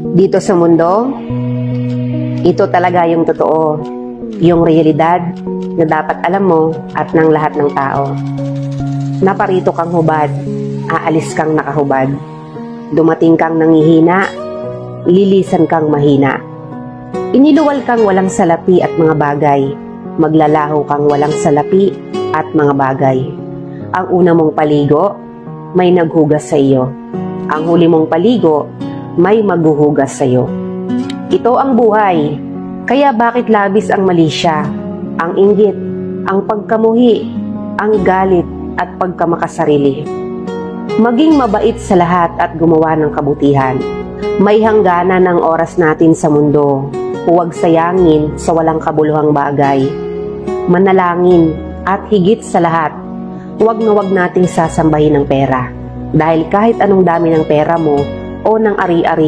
Dito sa mundo, ito talaga yung totoo, yung realidad na dapat alam mo at ng lahat ng tao. Naparito kang hubad, aalis kang nakahubad. Dumating kang nangihina, lilisan kang mahina. Iniluwal kang walang salapi at mga bagay, maglalaho kang walang salapi at mga bagay. Ang una mong paligo, may naghugas sa iyo. Ang huli mong paligo, may maghuhugas sa iyo. Ito ang buhay, kaya bakit labis ang mali siya, ang inggit, ang pagkamuhi, ang galit at pagkamakasarili. Maging mabait sa lahat at gumawa ng kabutihan. May hangganan ang oras natin sa mundo. Huwag sayangin sa walang kabuluhang bagay. Manalangin at higit sa lahat, huwag na huwag nating sasambahin ng pera. Dahil kahit anong dami ng pera mo o ng ari-ari,